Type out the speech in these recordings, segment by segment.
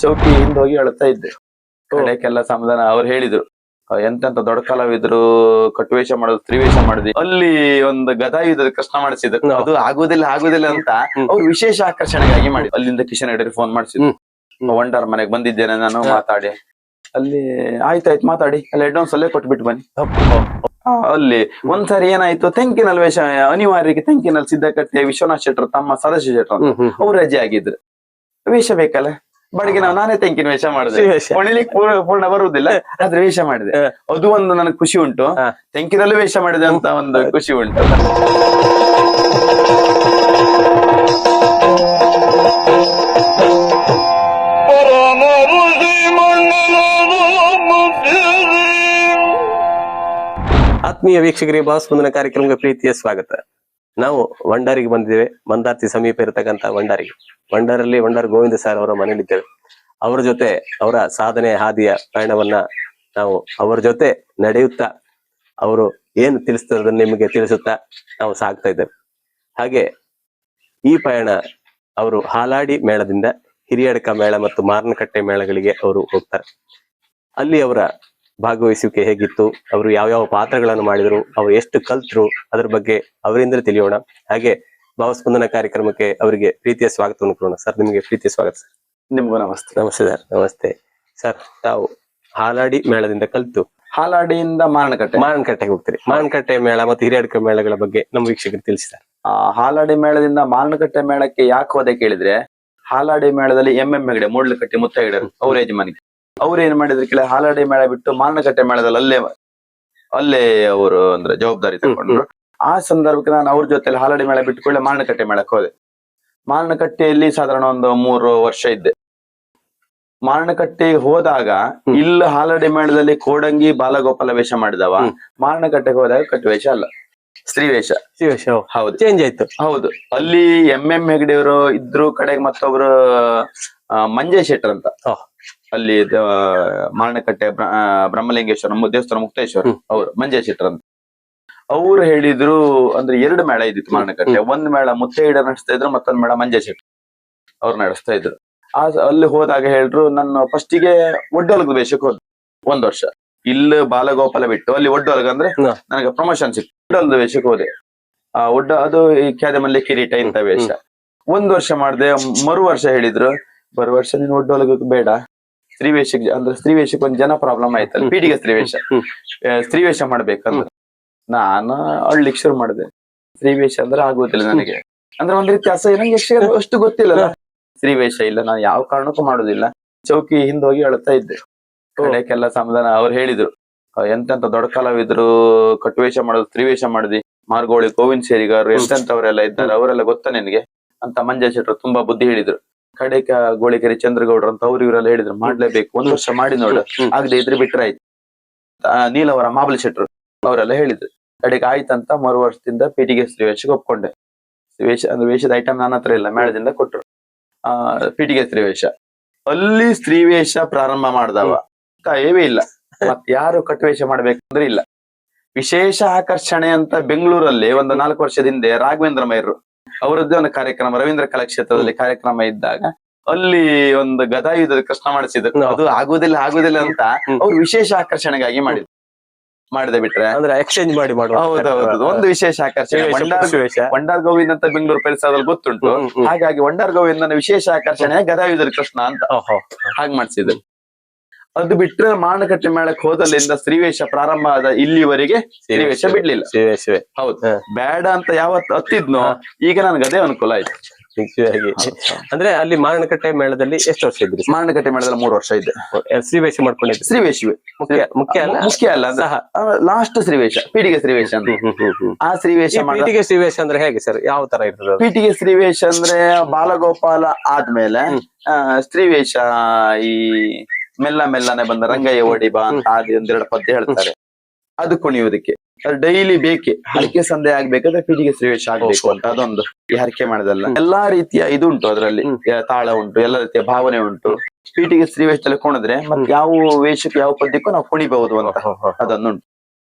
ಚೌಕಿ ಹಿಂದ್ ಹೋಗಿ ಅಳ್ತಾ ಇದ್ದೆ. ಕಡೆಕೆಲ್ಲ ಸಮಾಧಾನ ಅವ್ರು ಹೇಳಿದ್ರು, ಎಂತೆಂತ ದೊಡ್ಡ ಕಲಾವಿದ್ರು ಕಟ್ಟುವೇಷ ಮಾಡೋದು, ಸ್ತ್ರೀವೇಷ ಮಾಡಿದ್ವಿ. ಅಲ್ಲಿ ಒಂದು ಗದಾಯುಧದ ಕೃಷ್ಣ ಮಾಡಿಸಿದ್ರು. ಅದು ಆಗುದಿಲ್ಲ ಅಂತ ಅವ್ರು ವಿಶೇಷ ಆಕರ್ಷಣೆಗಾಗಿ ಮಾಡಿ. ಅಲ್ಲಿಂದ ಕಿಶನ್ ಹೆಗಡೆ ಫೋನ್ ಮಾಡಿಸಿದ್ರು, ವಂಡರ್ ಮನೆಗೆ ಬಂದಿದ್ದೇನೆ ನಾನು, ಮಾತಾಡಿ ಅಲ್ಲಿ ಆಯ್ತಾಯ್ತು ಮಾತಾಡಿ ಅಲ್ಲಿ ಅಡ್ವಾನ್ಸ್ ಅಲ್ಲೇ ಕೊಟ್ಬಿಟ್ಟು ಬನ್ನಿ. ಅಲ್ಲಿ ಒಂದ್ಸರಿ ಏನಾಯ್ತು, ತೆಂಕಿನಲ್ಲಿ ವೇಷ ಅನಿವಾರ್ಯಕ್ಕೆ ತೆಂಕಿನಲ್ಲಿ ಸಿದ್ದಕಟ್ಟೆ ವಿಶ್ವನಾಥ್ ಶೆಟ್ರು ತಮ್ಮ ಸದಾಶಿವ ಶೆಟ್ರು ಅವ್ರು ರಜೆ ಆಗಿದ್ರು. ವೇಷ ಬೇಕಲ್ಲ, ಬಡಿಗೆ ನಾನೇ ತೆಂಕಿನ ವೇಷ ಮಾಡಿದೆ. ಹೊಣಿಲಿಕ್ಕೆ ಪೂರ್ಣ ಬರುವುದಿಲ್ಲ, ಆದ್ರೆ ವೇಷ ಮಾಡಿದೆ. ಅದು ಒಂದು ನನಗೆ ಖುಷಿ ಉಂಟು, ತೆಂಕಿನಲ್ಲೂ ವೇಷ ಮಾಡಿದೆ ಅಂತ ಒಂದು ಖುಷಿ ಉಂಟು. ಆತ್ಮೀಯ ವೀಕ್ಷಕರಿಗೆ ಭಾವಸ್ಪಂದನ ಕಾರ್ಯಕ್ರಮಕ್ಕೆ ಪ್ರೀತಿಯ ಸ್ವಾಗತ. ನಾವು ವಂಡಾರಿಗೆ ಬಂದಿದ್ದೇವೆ. ಮಂದಾರ್ತಿ ಸಮೀಪ ಇರತಕ್ಕಂತ ವಂಡಾರಲ್ಲಿ ವಂಡಾರ್ ಗೋವಿಂದ ಸರ್ ಅವರ ಮನೇಲಿದ್ದೇವೆ. ಅವರ ಜೊತೆ ಅವರ ಸಾಧನೆ ಹಾದಿಯ ಪಯಣವನ್ನ ನಾವು ಅವರ ಜೊತೆ ನಡೆಯುತ್ತಾ ಅವರು ಏನು ತಿಳಿಸ್ತದನ್ನ ನಿಮಗೆ ತಿಳಿಸುತ್ತಾ ನಾವು ಸಾಗ್ತಾ ಇದ್ದೇವೆ. ಹಾಗೆ ಈ ಪಯಣ ಅವರು ಹಾಲಾಡಿ ಮೇಳದಿಂದ ಹಿರಿಯಡ್ಕ ಮೇಳ ಮತ್ತು ಮಾರನಕಟ್ಟೆ ಮೇಳಗಳಿಗೆ ಅವರು ಹೋಗ್ತಾರೆ. ಅಲ್ಲಿ ಅವರ ಭಾಗವಹಿಸುವಿಕೆ ಹೇಗಿತ್ತು, ಅವರು ಯಾವ್ಯಾವ ಪಾತ್ರಗಳನ್ನು ಮಾಡಿದ್ರು, ಅವರು ಎಷ್ಟು ಕಲ್ತರು, ಅದ್ರ ಬಗ್ಗೆ ಅವರಿಂದಲೇ ತಿಳಿಯೋಣ. ಹಾಗೆ ಭಾವಸ್ಪಂದನ ಕಾರ್ಯಕ್ರಮಕ್ಕೆ ಅವರಿಗೆ ಪ್ರೀತಿಯ ಸ್ವಾಗತವನ್ನು ಕೊಡೋಣ. ಸರ್, ನಿಮಗೆ ಪ್ರೀತಿಯ ಸ್ವಾಗತ. ಸರ್, ನಿಮ್ಗೂ ನಮಸ್ತೆ. ನಮಸ್ತೆ ಸರ್. ನಮಸ್ತೆ ಸರ್. ತಾವು ಹಾಲಾಡಿ ಮೇಳದಿಂದ ಕಲ್ತು ಹಾಲಾಡಿಯಿಂದ ಮಾರನಕಟ್ಟೆಗೆ ಹೋಗ್ತೀರಿ. ಮಾರನಕಟ್ಟೆ ಮೇಳ ಮತ್ತು ಹಿರಿಯಡ್ಕ ಮೇಳಗಳ ಬಗ್ಗೆ ನಮ್ಮ ವೀಕ್ಷಕರು ತಿಳಿಸಿದ್ದಾರೆ. ಹಾಲಾಡಿ ಮೇಳದಿಂದ ಮಾರನಕಟ್ಟೆ ಮೇಳಕ್ಕೆ ಯಾಕೆ ಹೋದೆ ಕೇಳಿದ್ರೆ, ಹಾಲಾಡಿ ಮೇಳದಲ್ಲಿ ಹೆಗಡೆ ಮೂಡ್ಲಕಟ್ಟಿ ಮುತ್ತೈಗಡೆ ಅವ್ರ ಯಜಮಾನಿಗೆ ಅವ್ರು ಏನ್ ಮಾಡಿದ್ರು ಕೇಳಿ, ಹಾಲಾಡಿ ಮೇಳ ಬಿಟ್ಟು ಮಾರನಕಟ್ಟೆ ಮೇಳದಲ್ಲಿ ಅಲ್ಲೇ ಅವರು ಅಂದ್ರೆ ಜವಾಬ್ದಾರಿ ತಗೊಂಡ್ರು. ಆ ಸಂದರ್ಭಕ್ಕೆ ನಾನು ಅವ್ರ ಜೊತೆ ಹಾಲಾಡಿ ಮೇಳ ಬಿಟ್ಟುಕೊಳ್ಳೆ ಮಾರನಕಟ್ಟೆ ಮೇಳಕ್ಕೆ ಹೋದೆ. ಮಾರನಕಟ್ಟೆಯಲ್ಲಿ ಸಾಧಾರಣ ಒಂದು 3 ವರ್ಷ ಇದ್ದೆ. ಮಾರನಕಟ್ಟೆಗೆ ಹೋದಾಗ ಇಲ್ಲ ಹಾಲಾಡಿ ಮೇಳದಲ್ಲಿ ಕೋಡಂಗಿ ಬಾಲಗೋಪಾಲ ವೇಷ ಮಾಡಿದವ, ಮಾರನಕಟ್ಟೆಗೆ ಹೋದಾಗ ಕಟ್ಟುವೇಷ ಅಲ್ಲ, ಸ್ತ್ರೀವೇಷ. ಹೌದು, ಚೇಂಜ್ ಆಯ್ತು. ಹೌದು, ಅಲ್ಲಿ ಹೆಗಡೆಯವರು ಇದ್ರು. ಕಡೆಗೆ ಮತ್ತೊಬ್ರು ಮಂಜೇಶ್ ಶೆಟ್ಟರ್ ಅಂತ, ಅಲ್ಲಿ ಮಾರನಕಟ್ಟೆ ಬ್ರಹ್ಮಲಿಂಗೇಶ್ವರ ದೇವಸ್ಥಾನ ಮುಕ್ತೇಶ್ವರ, ಅವ್ರು ಮಂಜೇಶ್ ಶೆಟ್ಟರ್ ಅಂತ. ಅವ್ರು ಹೇಳಿದ್ರು, ಅಂದ್ರೆ 2 ಮೇಳ ಇದ್ದಿತ್ತು ಮಾರನಕಟ್ಟೆ. ಒಂದ್ ಮೇಳ ಮುತ್ತೈಗಡೆ ನಡೆಸ್ತಾ ಇದ್ರು, ಮತ್ತೊಂದ್ ಮೇಳ ಮಂಜೇಶ್ ಶೆಟ್ಟರ್ ಅವ್ರು ನಡೆಸ್ತಾ ಇದ್ರು. ಅಲ್ಲಿ ಹೋದಾಗ ಹೇಳ್ರು, ನಾನು ಫಸ್ಟಿಗೆ ಒಡ್ಡೊಲಗದ ವೇಷಕ್ಕೆ ಹೋದ್ 1 ವರ್ಷ. ಇಲ್ಲಿ ಬಾಲಗೋಪಾಲ ಬಿಟ್ಟು ಅಲ್ಲಿ ಒಡ್ಡೊಲಗ ಅಂದ್ರೆ ನನಗೆ ಪ್ರಮೋಷನ್ ಸಿಕ್ತು. ಒಡ್ಡೊಲದ ವೇಷಕ್ಕೆ ಹೋದೆ. ಅದು ಈ ಕ್ಯಾದಮಲ್ಲಿ ಕಿರೀಟ ಇಂತ ವೇಷ 1 ವರ್ಷ ಮಾಡಿದೆ. ಮರು ವರ್ಷ ಹೇಳಿದ್ರು, ಬರು ವರ್ಷ ನೀನು ಒಡ್ಡೊಲಗಕ್ಕೆ ಬೇಡ, ಸ್ತ್ರೀವೇಷಕ್ಕೆ ಅಂದ್ರೆ ಸ್ತ್ರೀವೇಷಕ್ಕೆ ಒಂದ್ ಜನ ಪ್ರಾಬ್ಲಮ್ ಆಯ್ತಲ್ಲ, ಪೀಠಿಗೆ ಸ್ತ್ರೀವೇಷ ಮಾಡ್ಬೇಕಂದ್ರೆ ನಾನು ಅಳ್ಲಿಕ್ಕೆ ಶುರು ಮಾಡಿದೆ. ಸ್ತ್ರೀವೇಷ ಅಂದ್ರೆ ಆಗುದಿಲ್ಲ ನನಗೆ, ಅಂದ್ರೆ ಒಂದ್ ರೀತಿ ಅಸಹ್ಯ, ನಂಗೆ ಅಷ್ಟು ಗೊತ್ತಿಲ್ಲ. ಸ್ತ್ರೀವೇಷ ಇಲ್ಲ, ನಾನು ಯಾವ ಕಾರಣಕ್ಕೂ ಮಾಡುದಿಲ್ಲ. ಚೌಕಿ ಹಿಂದ್ ಹೋಗಿ ಅಳ್ತಾ ಇದ್ದೆ. ಕಡೆಕೆಲ್ಲ ಸಮಾಧಾನ ಅವ್ರು ಹೇಳಿದ್ರು, ಎಂತೆಂತ ದೊಡ್ಡ ಕಲಾವಿದ್ರು ಕಟ್ಟುವೇಷ ಮಾಡೋದು, ಸ್ತ್ರೀವೇಷ ಮಾಡಿದ್ವಿ. ಮಾರ್ಗೋಳಿ ಗೋವಿಂದ ಸೇರಿಗಾರು ಎಂತೆಂತವರೆಲ್ಲ ಇದ್ದಾರೆ, ಅವರೆಲ್ಲ ಗೊತ್ತಾ ನಿನ್ಗೆ ಅಂತ ಮಂಜೇಶ್ ಶೆಟ್ರು ತುಂಬಾ ಬುದ್ಧಿ ಹೇಳಿದ್ರು. ಕಡೆಕ ಗೋಳಿಕೆರೆ ಚಂದ್ರಗೌಡ್ರು ಅಂತ ಅವ್ರು ಇವರೆಲ್ಲ ಹೇಳಿದ್ರು, ಮಾಡ್ಲೇಬೇಕು, 1 ವರ್ಷ ಮಾಡಿ ನೋಡು, ಆಗದೆ ಇದ್ರೆ ಬಿಟ್ರೆ ಆಯ್ತು. ನೀಲವರ ಮಾಬಲಿ ಶೆಟ್ರು ಅವರೆಲ್ಲ ಹೇಳಿದ್ರು. ಕಡೆಗೆ ಆಯ್ತಂತ ಮರು ವರ್ಷದಿಂದ ಪೀಠಿಗೆ ಸ್ತ್ರೀವೇಷಕ್ಕೆ ಒಪ್ಕೊಂಡೆ. ಅಂದ್ರೆ ವೇಷದ ಐಟಮ್ ನನ್ನ ಹತ್ರ ಇಲ್ಲ, ಮೇಳದಿಂದ ಕೊಟ್ರು. ಪೀಠಿಗೆ ಸ್ತ್ರೀವೇಷ. ಅಲ್ಲಿ ಸ್ತ್ರೀವೇಷ ಪ್ರಾರಂಭ ಮಾಡ್ದವ ಏವೇ ಇಲ್ಲ, ಮತ್ ಯಾರು ಕಟ್ಟುವೇಷ ಮಾಡ್ಬೇಕಂದ್ರೆ ಇಲ್ಲ. ವಿಶೇಷ ಆಕರ್ಷಣೆ ಅಂತ ಬೆಂಗಳೂರಲ್ಲಿ ಒಂದು 4 ವರ್ಷದ ಹಿಂದೆ ರಾಘವೇಂದ್ರ ಮೈರು ಅವರದ್ದೇ ಒಂದು ಕಾರ್ಯಕ್ರಮ, ರವೀಂದ್ರ ಕಲಾಕ್ಷೇತ್ರದಲ್ಲಿ ಕಾರ್ಯಕ್ರಮ ಇದ್ದಾಗ ಅಲ್ಲಿ ಒಂದು ಗದಾಯುಧದ ಕೃಷ್ಣ ಮಾಡಿಸಿದ್ರು. ಅದು ಆಗುದಿಲ್ಲ ಅಂತ ಅವ್ರು ವಿಶೇಷ ಆಕರ್ಷಣೆಗಾಗಿ ಮಾಡಿದೆ ಬಿಟ್ರೆ ಅಂದ್ರೆ ಎಕ್ಸ್ಚೇಂಜ್ ಮಾಡಿ ಹೌದೌದು, ಒಂದು ವಿಶೇಷ ಆಕರ್ಷಣೆ. ವಂಡಾರ್ ಗೋವಿಂದ್ ಅಂತ ಬೆಂಗಳೂರು ಪರಿಸರದಲ್ಲಿ ಗೊತ್ತುಂಟು, ಹಾಗಾಗಿ ವಂಡಾರ್ ಗೋವಿಂದನ ವಿಶೇಷ ಆಕರ್ಷಣೆ ಗದಾಯುಧದ ಕೃಷ್ಣ ಅಂತ ಹಾಗೆ ಮಾಡಿಸಿದ್ರು. ಅದು ಬಿಟ್ರೆ ಮಾರನಕಟ್ಟೆ ಮೇಳಕ್ಕೆ ಹೋದಲ್ಲಿಂದ ಸ್ತ್ರೀವೇಷ ಪ್ರಾರಂಭ ಆದ ಇಲ್ಲಿವರೆಗೆ ಸ್ತ್ರೀವೇಷ ಬಿಡ್ಲಿಲ್ಲ. ಹೌದು, ಬೇಡ ಅಂತ ಯಾವತ್ತು ಹತ್ತಿದ್ನೋ ಈಗ ನನ್ಗೆ ಅದೇ ಅನುಕೂಲ ಆಯ್ತು. ಅಂದ್ರೆ ಅಲ್ಲಿ ಮಾರನಕಟ್ಟೆ ಮೇಳದಲ್ಲಿ ಎಷ್ಟು ವರ್ಷ ಇದ್ರಿ? ಮಾರನಕಟ್ಟೆ ಮೇಳದಲ್ಲಿ 3 ವರ್ಷ ಇದ್ದೆ. ಸ್ತ್ರೀವೇಷ ಮಾಡ್ಕೊಂಡಿದ್ದೆ. ಸ್ತ್ರೀವೇಷವೇ ಮುಖ್ಯ ಅಲ್ಲ ಲಾಸ್ಟ್ ಸ್ತ್ರೀವೇಷ, ಪೀಠಿಗೆ ಸ್ತ್ರೀವೇಷ ಅಂತ. ಆ ಸ್ತ್ರೀವೇಷ ಪೀಠಿಗೆ ಸ್ತ್ರೀವೇಷ ಅಂದ್ರೆ ಹೇಗೆ ಸರ್, ಯಾವ ತರ ಇರ್ತದೆ? ಪೀಠಿಗೆ ಸ್ತ್ರೀವೇಷ ಅಂದ್ರೆ ಬಾಲಗೋಪಾಲ ಆದ್ಮೇಲೆ ಸ್ತ್ರೀವೇಷ, ಈ ಮೆಲ್ಲನೆ ಬಂದ ರಂಗಯ್ಯ ಓಡಿ ಬಾ ಅಂತ ಆದಿ 1-2 ಪದ್ಯ ಹೇಳ್ತಾರೆ, ಅದು ಕುಣಿಯುವುದಕ್ಕೆ ಡೈಲಿ ಬೇಕೆ. ಹರಕೆ ಸಂದೆ ಆಗ್ಬೇಕಾದ್ರೆ ಪೀಠಿಗೆ ಸ್ತ್ರೀವೇಷ ಆಗ್ಬೇಕು ಅಂತ ಅದೊಂದು ಈ ಹರಕೆ ಮಾಡೋದಲ್ಲ. ಎಲ್ಲಾ ರೀತಿಯ ಇದು ಉಂಟು ಅದರಲ್ಲಿ, ತಾಳ ಉಂಟು, ಎಲ್ಲ ರೀತಿಯ ಭಾವನೆ ಉಂಟು. ಪೀಠಿಗೆ ಸ್ತ್ರೀವೇಷದಲ್ಲಿ ಕುಣಿದ್ರೆ ಮತ್ತೆ ಯಾವ ವೇಷಕ್ಕೆ ಯಾವ ಪದ್ಯಕ್ಕೂ ನಾವು ಕುಣಿಬಹುದು ಅಂತ ಅದೊಂದುಂಟು.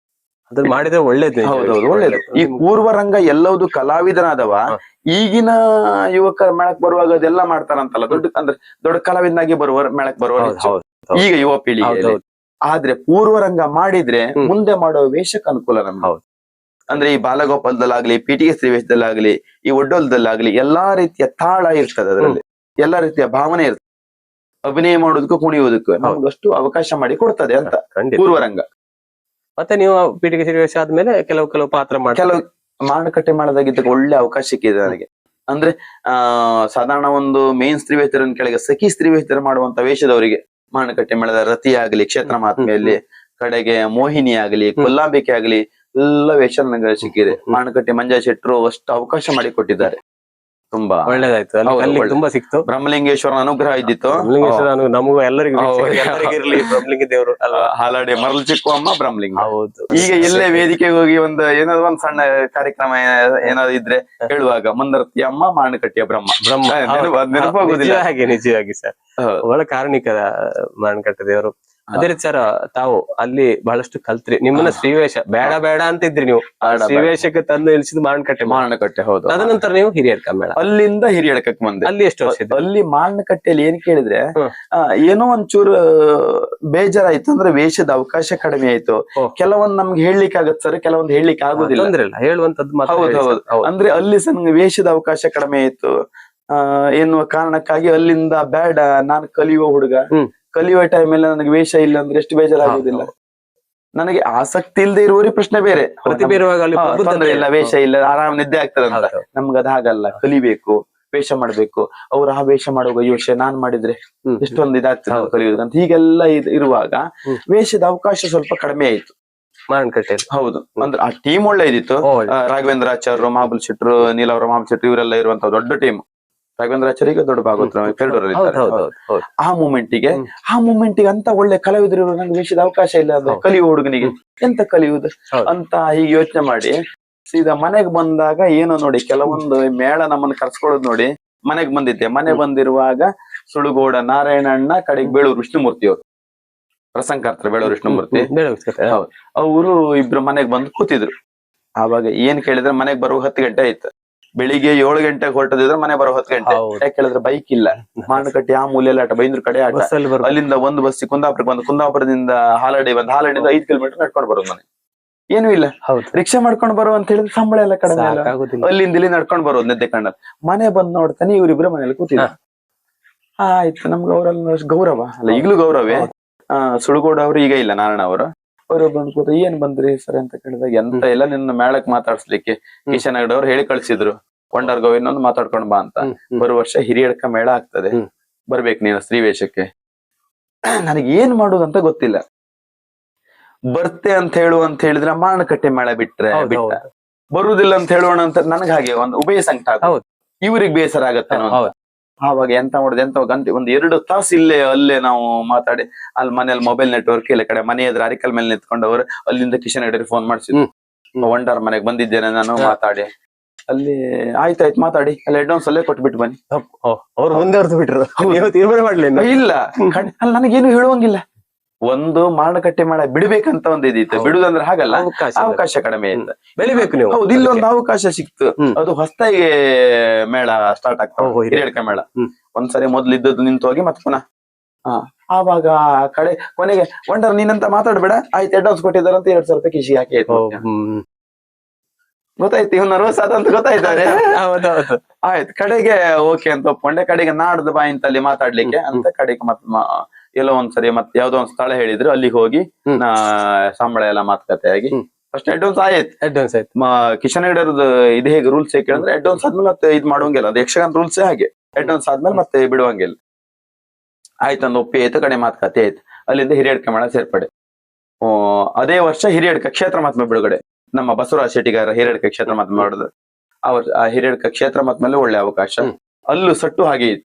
ಅದನ್ನ ಮಾಡಿದ್ರೆ ಒಳ್ಳೇದು. ಹೌದೌದು ಒಳ್ಳೇದು. ಈ ಪೂರ್ವರಂಗ ಎಲ್ಲವುದು ಕಲಾವಿದನಾದವ ಈಗಿನ ಯುವಕರ ಮೇಳಕ್ ಬರುವಾಗ ಅದೆಲ್ಲ ಮಾಡ್ತಾರಂತಲ್ಲ, ಅಂದ್ರೆ ದೊಡ್ಡ ಕಲಾವಿದನಾಗಿ ಮೇಳಕ್ ಬರುವವರು ಈಗ ಯುವ ಪೀಳಿಗೆ. ಆದ್ರೆ ಪೂರ್ವರಂಗ ಮಾಡಿದ್ರೆ ಮುಂದೆ ಮಾಡೋ ವೇಷಕ್ಕೆ ಅನುಕೂಲ ನಮ್ಗೆ. ಅಂದ್ರೆ ಈ ಬಾಲಗೋಪಾಲದಲ್ಲಾಗ್ಲಿ, ಪಿಟಿಕೆ ಶ್ರೀವೇಶದಲ್ಲಾಗ್ಲಿ, ಈ ಒಡ್ಡೋಲದಲ್ಲಾಗ್ಲಿ ಎಲ್ಲಾ ರೀತಿಯ ತಾಳ ಇರ್ತದೆ, ಅದರಲ್ಲಿ ಎಲ್ಲಾ ರೀತಿಯ ಭಾವನೆ ಇರ್ತದೆ. ಅಭಿನಯ ಮಾಡೋದಕ್ಕೂ ಕುಣಿಯೋದಕ್ಕೂ ನಮ್ಗಷ್ಟು ಅವಕಾಶ ಮಾಡಿ ಕೊಡ್ತದೆ ಅಂತ ಪೂರ್ವರಂಗ. ಮತ್ತೆ ನೀವು ಪಿಟಿಕೆ ಶ್ರೀವೇಶ ಆದ್ಮೇಲೆ ಕೆಲವು ಪಾತ್ರ ಕೆಲವು ಮಾರುಕಟ್ಟೆ ಮಾಡೋದಾಗಿದ್ದಕ್ಕೆ ಒಳ್ಳೆ ಅವಕಾಶ ಸಿಕ್ಕಿದೆ ನನಗೆ. ಅಂದ್ರೆ ಸಾಧಾರಣ ಒಂದು ಮೇನ್ ಸ್ತ್ರೀವೇಶರ ಕೆಳಗೆ ಸಖಿ ಸ್ತ್ರೀವೇಶರ ಮಾಡುವಂತ ವೇಷದವರಿಗೆ ಮಾರುಕಟ್ಟೆ ಮೇಳದ ರತಿ ಆಗ್ಲಿ, ಕ್ಷೇತ್ರ ಮಹಾತ್ಮೆಯಲ್ಲಿ ಕಡೆಗೆ ಮೋಹಿನಿ ಆಗ್ಲಿ, ಕೊಲ್ಲಾಂಬಿಕೆ ಆಗ್ಲಿ ಎಲ್ಲ ವೇಷ ನನಗೆ ಸಿಕ್ಕಿದೆ. ಮಾರುಕಟ್ಟೆ ಮಂಜಾ ಶೆಟ್ರು ಅಷ್ಟು ಅವಕಾಶ ಮಾಡಿ ಕೊಟ್ಟಿದ್ದಾರೆ. ತುಂಬಾ ಒಳ್ಳೇದಾಯ್ತು, ತುಂಬಾ ಸಿಕ್ತು. ಬ್ರಹ್ಮಲಿಂಗೇಶ್ವರನ ಅನುಗ್ರಹ ಇದ್ದಿತ್ತು ನಮಗೂ ಎಲ್ಲರಿಗೂ ಬ್ರಹ್ಮಲಿಂಗ ದೇವರು ಹಾಲಾಡಿ ಮರಳು ಚಿಕ್ಕು ಅಮ್ಮ ಬ್ರಹ್ಮಲಿಂಗ. ಈಗ ಎಲ್ಲೇ ವೇದಿಕೆಗೆ ಹೋಗಿ ಏನಾದ್ರು ಒಂದ್ ಸಣ್ಣ ಕಾರ್ಯಕ್ರಮ ಏನಾದ್ರು ಇದ್ರೆ ಹೇಳುವಾಗ ಮಂದರತಿ ಅಮ್ಮ ಮಾರಣಕಟ್ಟೆಯ ನಿಜವಾಗಿ ಸರ್ ಒಳ್ಳೆ ಕಾರಣಿಕ ಮಾರಣಕಟ್ಟೆ ದೇವರು. ಅದೇ ರೀತಿ ಸರ್, ತಾವು ಅಲ್ಲಿ ಬಹಳಷ್ಟು ಕಲ್ತ್ರಿ. ನಿಮ್ಮನ್ನ ಶ್ರೀವೇಶ ಬೇಡ ಅಂತ ಇದ್ರಿ, ನೀವು ಶ್ರೀವೇಶಕ್ಕೆ ತಂದು ನಿಲ್ಸಿದ್ ಮಾರಣಕಟ್ಟೆ. ಹೌದು. ಅದನಂತರ ನೀವು ಹಿರಿಯಡ್ಕ ಮೇಳ, ಅಲ್ಲಿಂದ ಹಿರಿಯಡ್ಕಕ್ ಬಂದೆ. ಅಲ್ಲಿ ಎಷ್ಟು ವರ್ಷ ಇದ್ರಿ? ಅಲ್ಲಿ ಮಾರಣಕಟ್ಟೆಯಲ್ಲಿ ಏನ್ ಕೇಳಿದ್ರೆ ಏನೋ ಒಂಚೂರು ಬೇಜಾರಾಯ್ತು. ಅಂದ್ರೆ ವೇಷದ ಅವಕಾಶ ಕಡಿಮೆ ಆಯ್ತು. ಕೆಲವೊಂದ್ ನಮ್ಗೆ ಹೇಳಲಿಕ್ಕೆ ಆಗತ್ ಸರ್, ಕೆಲವೊಂದ್ ಹೇಳಲಿಕ್ಕೆ ಆಗುದಿಲ್ಲ. ಹೇಳುವಂತದ್ದು. ಹೌದು. ಅಂದ್ರೆ ಅಲ್ಲಿ ನಮ್ಗೆ ವೇಷದ ಅವಕಾಶ ಕಡಿಮೆ ಆಯ್ತು ಎನ್ನುವ ಕಾರಣಕ್ಕಾಗಿ ಅಲ್ಲಿಂದ ಬೇಡ, ನಾನು ಕಲಿಯುವ ಹುಡುಗ, ಕಲಿಯುವ ಟೈಮಲ್ಲಿ ನನಗೆ ವೇಷ ಇಲ್ಲ ಅಂದ್ರೆ ಎಷ್ಟು ಬೇಜಾರಾಗುದಿಲ್ಲ. ನನಗೆ ಆಸಕ್ತಿ ಇಲ್ಲದೆ ಇರುವವರಿಗೆ ಪ್ರಶ್ನೆ ಬೇರೆ, ತೊಂದ್ರೆ ಇಲ್ಲ, ವೇಷ ಇಲ್ಲ, ಆರಾಮ್ ನಿದ್ದೆ ಆಗ್ತದೆ ಅಂತ. ನಮ್ಗೆ ಅದ್ ಹಾಗಲ್ಲ, ಕಲಿಬೇಕು, ವೇಷ ಮಾಡ್ಬೇಕು. ಅವ್ರು ಆ ವೇಷ ಮಾಡುವಾಗ ಈ ವೇಷ ನಾನ್ ಮಾಡಿದ್ರೆ ಎಷ್ಟೊಂದು ಇದಾಗ್ತದೆ ಕಲಿಯೋದು ಅಂತ. ಹೀಗೆಲ್ಲ ಇರುವಾಗ ವೇಷದ ಅವಕಾಶ ಸ್ವಲ್ಪ ಕಡಿಮೆ ಆಯ್ತು ಮಾರಣಕಟ್ಟೆ. ಹೌದು. ಅಂದ್ರೆ ಆ ಟೀಮ್ ಒಳ್ಳೆ ಇದಿತ್ತು. ರಾಘವೇಂದ್ರ ಆಚಾರ್ಯರು, ಮಹಾಬಲ್ ಶೆಟ್ರು, ನೀಲವರ ಮಹಾಬಲ್ ಶೆಟ್ರು ಇವರೆಲ್ಲ ಇರುವಂತ ದೊಡ್ಡ ಟೀಮ್. ರಾಘವೇಂದ್ರ ಆಚಾರ್ಯ ದೊಡ್ಡ ಭಾಗವತರ ಆ ಮೂಮೆಂಟಿಗೆ ಅಂತ ಒಳ್ಳೆ ಕಲಾವಿದರು ನಂಗೆ ವೇಷದ ಅವಕಾಶ ಇಲ್ಲ ಅಂದ್ರೆ ಕಲಿಯುವ ಹುಡುಗನಿಗೆ ಎಂತ ಕಲಿಯುವುದು ಅಂತ ಹೀಗೆ ಯೋಚನೆ ಮಾಡಿ ಸೀದಾ ಮನೆಗ್ ಬಂದಾಗ ಏನೋ ನೋಡಿ, ಕೆಲವೊಂದು ಮೇಳ ನಮ್ಮನ್ನ ಕರ್ಸ್ಕೊಳ್ಳೋದು ನೋಡಿ ಮನೆಗ್ ಬಂದಿದ್ದೆ. ಮನೆ ಬಂದಿರುವಾಗ ಸುಳುಗೋಡ ನಾರಾಯಣಣ್ಣ, ಕಡೆಗೆ ಬೇಳೂರು ವಿಷ್ಣುಮೂರ್ತಿ ಅವರು ಪ್ರಸಂಗಾರ್ತರ, ಬೇಳೂರು ವಿಷ್ಣುಮೂರ್ತಿ ಅವರು ಇಬ್ರು ಮನೆಗ್ ಬಂದು ಕೂತಿದ್ರು. ಆವಾಗ ಏನ್ ಕೇಳಿದ್ರೆ ಮನೆಗ್ ಬರುವ 10 ಗಂಟೆ ಆಯ್ತು. ಬೆಳಿಗ್ಗೆ 7 ಗಂಟೆಗೆ ಹೊರಟದಿದ್ರೆ ಮನೆ ಬರೋ 10 ಗಂಟೆ. ಯಾಕೆ ಕೇಳಿದ್ರೆ ಬೈಕ್ ಇಲ್ಲ, ಮಾರುಕಟ್ಟೆ ಆ ಮೂಲೆಯಲ್ಲಿ ಆಟ, ಬೈಂದ್ರ ಕಡೆ ಆಟ. ಅಲ್ಲಿಂದ ಒಂದು ಬಸ್ ಕುಂದಾಪುರಕ್ಕೆ ಬಂದು, ಕುಂದಾಪುರದಿಂದ ಹಾಲಾಡಿಯಿಂದ 5 ಕಿಲೋಮೀಟರ್ ನಡ್ಕೊಂಡು ಬರೋದು ಮನೆ. ಏನೂ ಇಲ್ಲ, ರಿಕ್ಷಾ ಮಾಡ್ಕೊಂಡು ಬರೋ ಅಂತ ಹೇಳಿದ್ರೆ ಸಂಬಳ ಎಲ್ಲ ಕಡಿಮೆ, ಅಲ್ಲಿಂದ ಇಲ್ಲಿ ನಡ್ಕೊಂಡು ಬರೋದು ನಿದ್ದೆ ಕಣ್ಣಲ್ಲಿ. ಮನೆ ಬಂದ್ ನೋಡ್ತಾನೆ ಇವ್ರಿಬ್ರು ಮನೇಲಿ ಕೂತಿದ್ರು. ಆಯ್ತು, ನಮ್ಗೆ ಅವರೆಲ್ಲ ಗೌರವ ಅಲ್ಲ, ಈಗಲೂ ಗೌರವೇ. ಸುಳುಗೋಡ ಅವರು ಈಗ ಇಲ್ಲ, ನಾರಾಯಣ ಅವರು. ಅವ್ರು ಬಂದ್ ಕೂತ ಏನ್ ಬಂದ್ರಿ ಸರ್ ಅಂತ ಕೇಳಿದಾಗ, ಎಂತ ಇಲ್ಲ, ನಿನ್ನ ಮೇಳಕ್ ಮಾತಾಡ್ಸ್ಲಿಕ್ಕೆ ಕಿಶನ್ ಹೆಗಡೆ ಅವ್ರು ಹೇಳಿ ಕಳ್ಸಿದ್ರು, ವಂಡರ್ ಗೋವಿಂದ್ ಮಾತಾಡ್ಕೊಂಡ್ ಬಾ ಅಂತ. ಬರುವ ವರ್ಷ ಹಿರಿಯಡ್ಕ ಮೇಳ ಆಗ್ತದೆ, ಬರ್ಬೇಕು ನೀನು ಸ್ತ್ರೀವೇಷಕ್ಕೆ. ನನಗೆ ಏನ್ ಮಾಡುದಂತ ಗೊತ್ತಿಲ್ಲ. ಬರ್ತೆ ಅಂತ ಹೇಳಿದ್ರೆ ಮಾರಣಕಟ್ಟೆ ಮೇಳ ಬಿಟ್ರೆ ಬಿಟ್ಟ, ಬರುದಿಲ್ಲ ಅಂತ ಹೇಳೋಣ ಅಂತ ನನಗೆ ಹಾಗೆ ಒಂದು ಉಭಯ ಸಂಕಟ, ಇವ್ರಿಗೆ ಬೇಸರ ಆಗತ್ತೆ. ಆವಾಗ ಎಂತ ಮಾಡುದು, ಎಂತ ಗಂಟೆ 1-2 ತಾಸು ಅಲ್ಲೇ ನಾವು ಮಾತಾಡಿ, ಅಲ್ಲಿ ಮನೇಲಿ ಮೊಬೈಲ್ ನೆಟ್ವರ್ಕ್ ಇಲ್ಲ, ಕಡೆ ಮನೆ ಎದುರು ಅರಿಕಲ್ ಮೇಲೆ ನಿಂತ್ಕೊಂಡವರು ಅಲ್ಲಿಂದ ಕಿಶನ್ ಹೆಗಡೆ ಫೋನ್ ಮಾಡ್ಸಿದ್ರು, ವಂಡರ್ ಮನೆಗೆ ಬಂದಿದ್ದೇನೆ ನಾನು, ಮಾತಾಡಿ ಅಲ್ಲಿ ಆಯ್ತಾಯ್ತು ಮಾತಾಡಿ ಅಲ್ಲಿ ಅಡ್ವಾನ್ಸ್ ಅಲ್ಲೇ ಕೊಟ್ಬಿಟ್ಟು ಬನ್ನಿ. ಅವ್ರು ಮುಂದೆ ಬಿಟ್ರು, ತೀರ್ಮಾನ ಮಾಡ್ಲಿಲ್ಲ. ಇಲ್ಲ, ಅಲ್ಲಿ ನನಗೇನು ಹೇಳುವಂಗಿಲ್ಲ. ಒಂದು ಮಾರಣಕಟ್ಟೆ ಮೇಳ ಬಿಡ್ಬೇಕಂತ ಒಂದು ಇದಿತ್ತು, ಬಿಡುದಂದ್ರೆ ಹಾಗಲ್ಲ, ಅವಕಾಶ ಕಡಿಮೆ ಇತ್ತು, ಬೆಳಿಬೇಕು ನೀವು. ಹೌದು, ಇಲ್ಲೊಂದು ಅವಕಾಶ ಸಿಕ್ತು. ಅದು ಹೊಸದಾಗಿ ಮೇಳ ಸ್ಟಾರ್ಟ್ ಆಗ್ತದೆ, ಹಿರಿಯಡ್ಕ ಮೇಳ. ಒಂದ್ಸರಿ ಮೊದ್ಲು ಇದ್ದದ್ದು ನಿಂತು ಹೋಗಿ ಮತ್ತೆ ಪುನಃ ಆವಾಗ ಕಡೆ ಕೊನೆಗೆ ವಂಡರ್ ನೀನಂತ ಮಾತಾಡ್ಬೇಡ, ಆಯ್ತು ಅಡ್ವಾನ್ಸ್ ಕೊಟ್ಟಿದ್ದಾರೆ ಅಂತ 2,000 ರೂಪಾಯಿ ಕಿಶಿ ಹಾಕಿ ಆಯ್ತು. ಗೊತ್ತಾಯ್ತು, ಇವನ್ನ ರೋಸ್ ಅದಂತ ಗೊತ್ತಾಯ್ತಾರೆ. ಆಯ್ತು, ಕಡೆಗೆ ಓಕೆ ಅಂತ ಒಪ್ಕೊಂಡೆ. ಕಡೆಗೆ ನಾಡ್ದು ಬಾ ಇಂತಲ್ಲಿ ಮಾತಾಡ್ಲಿಕ್ಕೆ ಅಂತ ಕಡೆಗೆ ಎಲ್ಲೋ ಒಂದ್ಸರಿ ಮತ್ತೆ ಯಾವ್ದೋ ಒಂದ್ ಸ್ಥಳ ಹೇಳಿದ್ರು, ಅಲ್ಲಿಗೆ ಹೋಗಿ ಸಂಬಳ ಎಲ್ಲ ಮಾತುಕತೆ ಆಗಿ ಫಸ್ಟ್ ಅಡ್ವಾನ್ಸ್ ಆಯ್ತು. ಕಿಶನ್ ಹೆಗಡೆಯವ್ರದ್ದು ಇದು ಹೇಗೆ ರೂಲ್ಸ್ ಹೇಗೆ ಕೇಳಿದ್ರೆ, ಅಡ್ವಾನ್ಸ್ ಆದ್ಮೇಲೆ ಮತ್ತೆ ಇದು ಮಾಡುವಂಗಿಲ್ಲ, ಅದು ಯಕ್ಷಗಾನ ರೂಲ್ಸ್ ಹಾಗೆ, ಅಡ್ವಾನ್ಸ್ ಆದ್ಮೇಲೆ ಮತ್ತೆ ಬಿಡುವಂಗಿಲ್ಲ. ಆಯ್ತಂದು ಒಪ್ಪಿ ಆಯ್ತು, ಕಡೆ ಮಾತುಕತೆ ಆಯ್ತು. ಅಲ್ಲಿಂದ ಹಿರಿಯಡ್ಕ ಮೇಳ ಸೇರ್ಪಡೆ. ಅದೇ ವರ್ಷ ಹಿರಿಯಡ್ಕ ಕ್ಷೇತ್ರ ಮಹಾತ್ಮೆ ಬಿಡುಗಡೆ. ನಮ್ಮ ಬಸವರಾಜ ಶೆಟ್ಟಿಗಾರ ಹಿರಿಯಡ್ಕ ಕ್ಷೇತ್ರ ಮಹಾತ್ಮೆ ಮಾಡಿದ್ರು. ಆ ಹಿರಿಯಡ್ಕ ಕ್ಷೇತ್ರ ಮಹಾತ್ಮೆಲ್ಲೂ ಒಳ್ಳೆ ಅವಕಾಶ. ಅಲ್ಲೂ ಸಟ್ಟು ಹಾಗೆ ಇತ್ತು.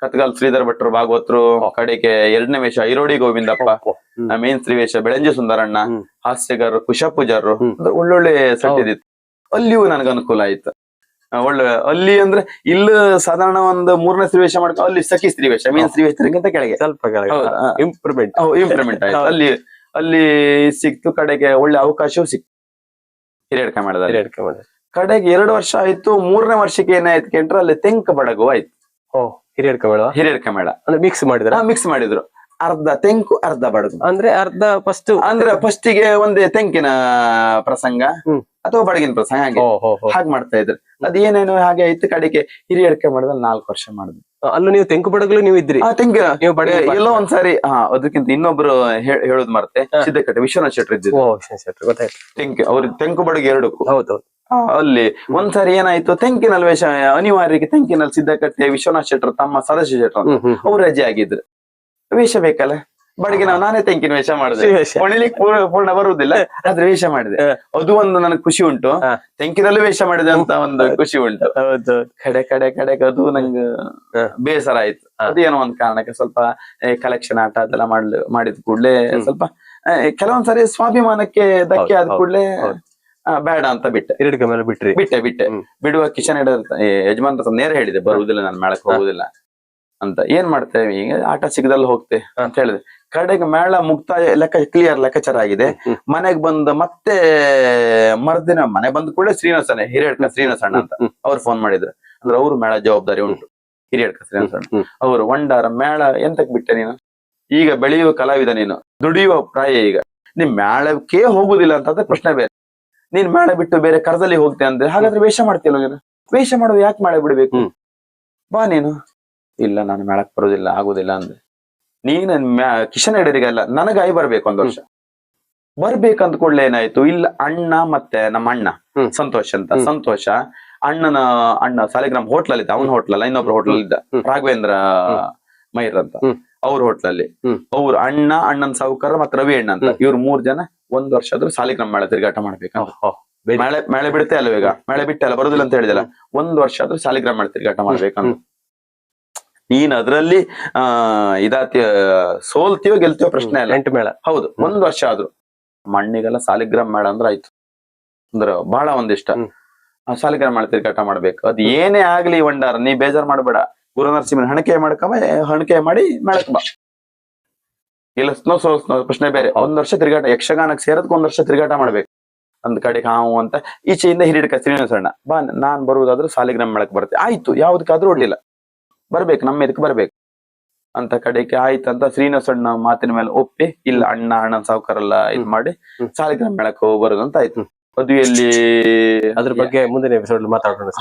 ಕತ್ಗಾಲ್ ಶ್ರೀಧರ್ ಭಟ್ರು, ಭಾಗವತರು, ಕಡೆಗೆ 2ನೇ ವೇಷ ಐರೋಡಿ ಗೋವಿಂದಪ್ಪ, ಮೇನ್ ಸ್ತ್ರೀವೇಷ ಬೆಳಂಜಿ ಸುಂದರಣ್ಣ, ಹಾಸ್ಯಗಾರರು ಕುಶಪೂಜಾರರು, ಒಳ್ಳೊಳ್ಳೆ ಸೆಟ್ ಇದಿತ್ತು. ಅಲ್ಲಿಯೂ ನನಗೆ ಅನುಕೂಲ ಆಯ್ತು. ಒಳ್ಳೆ ಅಲ್ಲಿ ಅಂದ್ರೆ ಇಲ್ಲಿ ಸಾಧಾರಣ ಒಂದು 3ನೇ ಸ್ತ್ರೀವೇಷ ಮಾಡ್ಕೊ, ಅಲ್ಲಿ ಸಖಿ ಸ್ತ್ರೀವೇಷ, ಮೇನ್ ಸ್ತ್ರೀವೇಷಕ್ಕಿಂತ ಕೆಳಗೆ ಸ್ವಲ್ಪ ಇಂಪ್ರೂವ್ಮೆಂಟ್ ಆಯ್ತು. ಅಲ್ಲಿ ಸಿಕ್ತು, ಕಡೆಗೆ ಒಳ್ಳೆ ಅವಕಾಶವೂ ಸಿಕ್ತು. ಹಿರಿಯಡ್ಕ ಮೇಳದಲ್ಲಿ. ಹಿರಿಯಡ್ಕ ಮೇಳ. ಕಡೆಗೆ 2 ವರ್ಷ ಆಯ್ತು. 3ನೇ ವರ್ಷಕ್ಕೆ ಏನಾಯ್ತು ಕೇಂದ್ರ ಅಲ್ಲಿ ತೆಂಕ ಬಡಗು ಆಯ್ತು. ಓ, ಹಿರಿಯಡ್ಕ ಮೇಳ. ಹಿರಿಯಡ್ಕ ಮೇಳ ಅಂದ್ರೆ ಮಿಕ್ಸ್ ಮಾಡಿದ್ರ? ಮಿಕ್ಸ್ ಮಾಡಿದ್ರು. ಅರ್ಧ ತೆಂಕು ಅರ್ಧ ಬಡಗು. ಅಂದ್ರೆ ಅರ್ಧ ಫಸ್ಟ್ ಅಂದ್ರೆ ಫಸ್ಟಿಗೆ ಒಂದೇ ತೆಂಕಿನ ಪ್ರಸಂಗ ಅಥವಾ ಬಡಗಿನ ಪ್ರಸಂಗ ಹಾಗೆ ಹಾಗೆ ಮಾಡ್ತಾ ಇದ್ರು. ಅದ್ ಏನೇನು ಹಾಗೆ ಆಯ್ತು. ಕಡೆಗೆ ಹಿರಿಯಡ್ಕ ಮೇಳದಲ್ಲಿ 4 ವರ್ಷ ಮಾಡಿದ್ವಿ. ಅಲ್ಲೂ ನೀವು ತೆಂಕು ಬಡಗಲು ನೀವು ಇದ್ರಿ? ತೆಂಕಿನ ನೀವು ಬಡಗಿ ಎಲ್ಲೋ ಒಂದ್ಸಾರಿ ಅದಕ್ಕಿಂತ ಇನ್ನೊಬ್ರು ಹೇಳುದ್ ಮರ್ತೆ, ಸಿದ್ದಕಟ್ಟೆ ವಿಶ್ವನಾಥ್ ಶೆಟ್ರು ಇದ್ದಿದ್ದು. ಗೊತ್ತಾಯ್ತು. ತೆಂಕು ಅವ್ರಿಗೆ ತೆಂಕು ಬಡಗಿ 2ಕ್ಕೂ. ಹೌದೌದು. ಅಲ್ಲಿ ಒಂದ್ಸರಿ ಏನಾಯ್ತು, ತೆಂಕಿನಲ್ಲಿ ವೇಷ ಅನಿವಾರ್ಯಕ್ಕೆ ತೆಂಕಿನಲ್ಲಿ ಸಿದ್ದಕಟ್ಟೆ ವಿಶ್ವನಾಥ್ ಶೆಟ್ರು ತಮ್ಮ ಸದಾಶಿವ ಶೆಟ್ರು ಅವ್ರು ರಜೆ ಆಗಿದ್ರು. ವೇಷ ಬೇಕಲ್ಲ ಬಡಗಿ. ನಾನೇ ತೆಂಕಿನ ವೇಷ ಮಾಡಿದೆ. ಹೊಣಿಲಿಕ್ಕೆ ಪೂರ್ಣ ಬರುವುದಿಲ್ಲ, ಆದ್ರೆ ವೇಷ ಮಾಡಿದೆ. ಅದು ಒಂದು ನನಗೆ ಖುಷಿ ಉಂಟು. ತೆಂಕಿನಲ್ಲೂ ವೇಷ ಮಾಡಿದೆ ಅಂತ ಒಂದು ಖುಷಿ ಉಂಟು. ಕಡೆ ಅದು ನಂಗೆ ಬೇಸರ ಆಯ್ತು. ಅದೇನೋ ಒಂದ್ ಕಾರಣಕ್ಕೆ ಸ್ವಲ್ಪ ಕಲೆಕ್ಷನ್ ಆಟ ಅದೆಲ್ಲ ಮಾಡಿದ ಕೂಡ್ಲೆ ಸ್ವಲ್ಪ ಕೆಲವೊಂದ್ಸರಿ ಸ್ವಾಭಿಮಾನಕ್ಕೆ ಧಕ್ಕೆ ಆದ ಕೂಡ್ಲೆ ಬೇಡ ಅಂತ ಬಿಟ್ಟೆ. ಹಿರಿಯಡ್ಕ ಮೇಲೆ ಬಿಟ್ಟೆ. ಬಿಡುವ ಕಿಶನ್ ಯಜಮಾನ್ ನೇರ ಹೇಳಿದೆ, ಬರುವುದಿಲ್ಲ ನಾನು ಮೇಳಕ್ಕೆ ಹೋಗುದಿಲ್ಲ ಅಂತ. ಏನ್ ಮಾಡ್ತೇವೆ ಈಗ, ಆಟ ಸಿಗದಲ್ಲ ಹೋಗ್ತೆ ಅಂತ ಹೇಳಿದೆ. ಕಡೆಗೆ ಮೇಳ ಮುಕ್ತಾಯ ಕ್ಲಿಯರ್ ಲೆಕ್ಕಾಚಾರ ಆಗಿದೆ. ಮನೆಗ್ ಬಂದ ಮತ್ತೆ ಮರ್ದಿನ ಮನೆ ಬಂದ ಕೂಡ ಶ್ರೀನಿವಾಸಣ್ಣ, ಹಿರಿಯಡ್ಕ ಶ್ರೀನಿವಾಸಣ್ಣ ಅಂತ ಅವ್ರು ಫೋನ್ ಮಾಡಿದ್ರು. ಅಂದ್ರೆ ಅವ್ರು ಮೇಳ ಜವಾಬ್ದಾರಿ ಉಂಟು, ಹಿರಿಯಡ್ಕ ಶ್ರೀನಿವಾಸಣ್ಣ ಅವರು. ವಂಡಾರ ಮೇಳ ಎಂತಕ್ ಬಿಟ್ಟೆ ನೀನು, ಈಗ ಬೆಳೆಯುವ ಕಲಾವಿದ ನೀನು, ದುಡಿಯುವ ಪ್ರಾಯ ಈಗ, ನಿಮ್ ಮೇಳಕ್ಕೆ ಹೋಗುದಿಲ್ಲ ಅಂತಂದ್ರೆ ಪ್ರಶ್ನೆ ಬೇರೆ. ನೀನ್ ಮೇಳ ಬಿಟ್ಟು ಬೇರೆ ಕರ್ದಲ್ಲಿ ಹೋಗ್ತೆ ಅಂದ್ರೆ ಹಾಗಾದ್ರೆ ವೇಷ ಮಾಡ್ತಿಲ್ಲ ನೀನು. ವೇಷ ಮಾಡೋದು ಯಾಕೆ ಮೇಳ ಬಿಡ್ಬೇಕು, ಬಾ ನೀನು. ಇಲ್ಲ ನಾನು ಮೇಳಕ್ ಬರೋದಿಲ್ಲ, ಆಗುದಿಲ್ಲ ಅಂದ್ರೆ ನೀನ್ ಕಿಶನ್ ಹೆಗಡೆರಿಗೆಲ್ಲ ನನಗಾಯಿ ಬರ್ಬೇಕು. 1 ವರ್ಷ ಬರ್ಬೇಕಂತ ಕೂಡಲೇ ಏನಾಯ್ತು, ಇಲ್ಲ ಅಣ್ಣ ಮತ್ತೆ ನಮ್ಮ ಅಣ್ಣ ಸಂತೋಷ್ ಅಂತ, ಸಂತೋಷ ಅಣ್ಣ ಸಾಲಿಗ್ರಾಮ್ ಹೋಟ್ಲಲ್ಲಿ ಇದ್ದ. ಅವನ ಹೋಟ್ಲಲ್ಲ, ಇನ್ನೊಬ್ರು ಹೋಟ್ಲಲ್ಲಿ ಇದ್ದ, ರಾಘವೇಂದ್ರ ಮೈರ್ ಅಂತ, ಅವ್ರ ಹೋಟ್ಲಲ್ಲಿ. ಅವ್ರು ಅಣ್ಣನ ಸಾಹುಕಾರ ಮತ್ತೆ ರವಿ ಅಣ್ಣ ಅಂತ, ಇವ್ರು 3 ಜನ 1 ವರ್ಷ ಆದ್ರೂ ಸಾಲಿಗ್ರಾಮ್ ಮೇಳ ತಿರುಗಾಟ ಮಾಡ್ಬೇಕಂತ. ಮೇಳೆ ಬಿಡುತ್ತೆ ಅಲ್ವ ಈಗ, ಮೇಳೆ ಬಿಟ್ಟೆ ಅಲ್ಲ, ಬರುದಿಲ್ಲ ಅಂತ ಹೇಳಿದಲ್ಲ. 1 ವರ್ಷ ಆದ್ರೂ ಸಾಲಿಗ್ರಾಮ್ ಮೇಳ ತಿರುಗಾಟ ಮಾಡ್ಬೇಕಂತ. ನೀನ್ ಅದ್ರಲ್ಲಿ ಸೋಲ್ತೀವೋ ಗೆಲ್ತೀವೋ ಪ್ರಶ್ನೆ ಅಲ್ಲ. 8 ಮೇಳ. ಹೌದು, 1 ವರ್ಷ ಆದ್ರು ಮಣ್ಣಿಗೆಲ್ಲ ಸಾಲಿಗ್ರಾಮ್ ಮೇಳ ಅಂದ್ರೆ ಆಯ್ತು. ಅಂದ್ರ ಬಹಳ ಒಂದಿಷ್ಟ. ಸಾಲಿಗ್ರಾಮ್ ಮೇಳ ತಿರುಗಾಟ ಮಾಡ್ಬೇಕು. ಅದ್ ಏನೇ ಆಗ್ಲಿ ವಂಡಾರ, ನೀ ಬೇಜಾರ್ ಮಾಡ್ಬೇಡ. ಗುರು ನರಸಿಂಹನ ಹಣಿಕೆ ಮಾಡಿ ಮೇಳಕ್ ಬಾ. ಇಲ್ಲ ಸ್ನೋ ಪ್ರಶ್ನೆ ಬೇರೆ. 1 ವರ್ಷ ತಿರುಗಾಟ, ಯಕ್ಷಗಾನಕ್ಕೆ ಸೇರೋದಕ್ಕೆ 1 ವರ್ಷ ತಿರುಗಾಟ ಮಾಡ್ಬೇಕು. ಒಂದ್ ಕಡೆಗೆ ಹಾವು ಅಂತ ಈಚೆಯಿಂದ ಹಿರಿಯಡ್ಕ ಶ್ರೀನಿವಾಸಣ್ಣ, ಬಾ ನಾನ್ ಬರುವುದಾದ್ರೂ ಸಾಲಿಗ್ರಾಮ್ ಮೇಳಕ್ ಬರ್ತೇನೆ. ಆಯ್ತು, ಯಾವ್ದಕ್ಕಾದ್ರೂ ಒಡ್ಡಿಲ್ಲ, ಬರ್ಬೇಕು, ನಮ್ಮ ಇದಕ್ಕೆ ಬರ್ಬೇಕು ಅಂತ. ಕಡೆಗೆ ಆಯ್ತಂತ ಶ್ರೀನಿವಾಸಣ್ಣ ಮಾತಿನ ಮೇಲೆ ಒಪ್ಪಿ, ಇಲ್ಲ ಅಣ್ಣನ ಸಾವುಕಾರೆಲ್ಲ ಇದ್ ಮಾಡಿ ಸಾಲಿಗ್ರಾಮ್ ಮೇಳಕ್ಕೆ ಬರೋದು ಅಂತ ಆಯ್ತು. ಮದುವೆಯಲ್ಲಿ ಅದ್ರ ಬಗ್ಗೆ ಮುಂದಿನ ಎಪಿಸೋಡ್ ಮಾತಾಡೋಣ.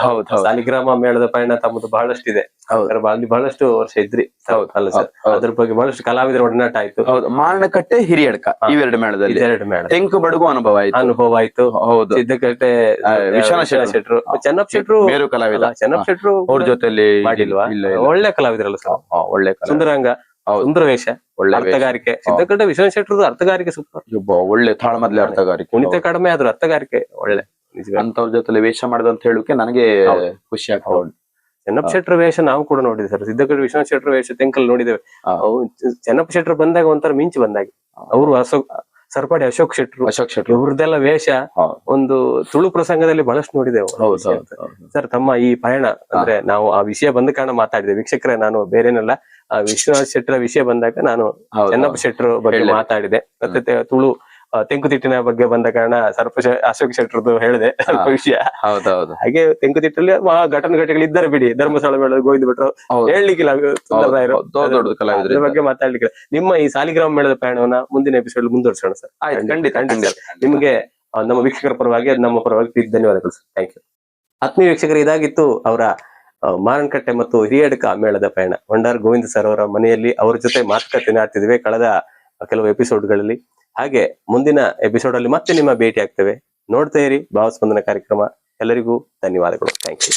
ಸಾಲಿಗ್ರಾಮ ಮೇಳದ ಪಯಣ ತಮ್ಮದು ಬಹಳಷ್ಟು ಇದೆ. ಅಲ್ಲಿ ಬಹಳಷ್ಟು ವರ್ಷ ಇದ್ರಿ. ಅಲ್ಲ ಸರ್, ಅದ್ರ ಬಗ್ಗೆ ಬಹಳಷ್ಟು ಕಲಾವಿದರ ಒಡನಾಟ ಆಯ್ತು. ಹೌದು, ಮಾರಣಕಟ್ಟೆ ಹಿರಿಯಡ್ಕ ಇವೆರಡು ಮೇಳದಲ್ಲಿ. 2 ಮೇಳ. ತೆಂಕು ಬಡಗು ಅನುಭವ ಆಯ್ತು. ಹೌದು, ಸಿದ್ದಕಟ್ಟೆ ವಿಶ್ವನಾಥ್ ಶೆಟ್ರು, ಚೆನ್ನಪ್ಪ ಶೆಟ್ರು ಮೇರು ಕಲಾವಿದ. ಚೆನ್ನಪ್ಪ ಶೆಟ್ರು ಅವ್ರ ಜೊತೆಲಿ ಮಾಡಿಲ್ವಾ? ಒಳ್ಳೆ ಕಲಾವಿದರಲ್ಲ ಸರ್, ಒಳ್ಳೆ ಸುಂದರಾಂಗ, ಸುಂದರ ವೇಷ, ಒಳ್ಳೆ ಅರ್ಥಗಾರಿಕೆ. ಸಿದ್ದಕಟ್ಟೆ ವಿಶ್ವನಾಥ್ ಶೆಟ್ರು ಅರ್ಥಗಾರಿಕೆ ಸೂಪರ್, ಒಳ್ಳೆ ತಾಳಮದ್ಲೆ ಅರ್ಥಗಾರಿಕೆ. ಕುಣಿತ ಕಡಿಮೆ ಆದ್ರೂ ಅರ್ಥಗಾರಿಕೆ ಒಳ್ಳೆ. ಅಂತವ್ರ ಜೊತೆ ವೇಷ ಮಾಡಿದ ಅಂತ ಹೇಳೋಕೆ ನನಗೆ ಖುಷಿ ಆಗ್ತದೆ. ಚೆನ್ನಪ್ಪ ಶೆಟ್ರು ವೇಷ ನಾವು ಕೂಡ ನೋಡಿದ್ವಿ ಸರ್. ಸಿದ್ದಕಟ್ಟೆ ವಿಶ್ವನಾಥ್ ಶೆಟ್ರು ವೇಷ ತೆಂಕಲ್ ನೋಡಿದ್ದೇವೆ. ಚೆನ್ನಪ್ಪ ಶೆಟ್ರು ಬಂದಾಗ ಒಂಥರ ಮಿಂಚು ಬಂದಾಗ, ಅವರು ಸರ್ಪಾಡಿ ಅಶೋಕ್ ಶೆಟ್ರು ಇವ್ರದ್ದೆಲ್ಲ ವೇಷ ಒಂದು ತುಳು ಪ್ರಸಂಗದಲ್ಲಿ ಬಹಳಷ್ಟು ನೋಡಿದೆವು. ಸರ್, ತಮ್ಮ ಈ ಪಯಣ ಅಂದ್ರೆ ನಾವು ಆ ವಿಷಯ ಬಂದ ಕಾರಣ ಮಾತಾಡಿದೆ. ವೀಕ್ಷಕರೇ, ನಾನು ಬೇರೇನಲ್ಲ, ವಿಶ್ವನಾಥ್ ಶೆಟ್ರ ವಿಷಯ ಬಂದಾಗ ನಾನು ಚೆನ್ನಪ್ಪ ಶೆಟ್ರು ಬಗ್ಗೆ ಮಾತಾಡಿದೆ. ಮತ್ತೆ ತುಳು ತೆಂಕುತಿಟ್ಟಿನ ಬಗ್ಗೆ ಬಂದ ಕಾರಣ ಅಶೋಕ್ ಶೆಟ್ರದ್ದು ಹೇಳಿದೆ ಸ್ವಲ್ಪ ವಿಷಯ. ಹೌದೌದು. ಹಾಗೆ ತೆಂಕುತಿಟ್ಟಲ್ಲಿ ಘಟನೆಗಳು ಇದ್ದಾರೆ ಬಿಡಿ. ಧರ್ಮಸ್ಥಳ ಮೇಳ ಗೋವಿಂದ ಭಟ್ರು ಹೇಳ್ಲಿಕ್ಕಿಲ್ಲ, ಅದ್ರ ಬಗ್ಗೆ ಮಾತಾಡ್ಲಿಕ್ಕೆ. ನಿಮ್ಮ ಈ ಸಾಲಿಗ್ರಾಮ ಮೇಳದ ಪಯಣವನ್ನ ಮುಂದಿನ ಎಪಿಸೋಡ್ ಮುಂದುವರ್ಸೋಣ ಸರ್. ಖಂಡಿತ. ನಿಮಗೆ ನಮ್ಮ ವೀಕ್ಷಕರ ಪರವಾಗಿ, ನಮ್ಮ ಪರವಾಗಿ ಧನ್ಯವಾದಗಳು ಸರ್. Thank you. ಆತ್ಮೀಯ ವೀಕ್ಷಕರು, ಇದಾಗಿತ್ತು ಅವರ ಮಾರಣಕಟ್ಟೆ ಮತ್ತು ಹಿರಿಯಡ್ಕ ಮೇಳದ ಪಯಣ. ವಂಡಾರ್ ಗೋವಿಂದ ಸರ್ ಅವರ ಮನೆಯಲ್ಲಿ ಅವ್ರ ಜೊತೆ ಮಾತುಕತೆ ಆಡ್ತಿದ್ವಿ ಕಳೆದ ಕೆಲವು ಎಪಿಸೋಡ್ಗಳಲ್ಲಿ. ಹಾಗೆ ಮುಂದಿನ ಎಪಿಸೋಡ್ ಅಲ್ಲಿ ಮತ್ತೆ ನಿಮ್ಮ ಭೇಟಿ ಆಗ್ತೇವೆ. ನೋಡ್ತಾ ಇರಿ ಭಾವಸ್ಪಂದನ ಕಾರ್ಯಕ್ರಮ. ಎಲ್ಲರಿಗೂ ಧನ್ಯವಾದಗಳು. Thank you.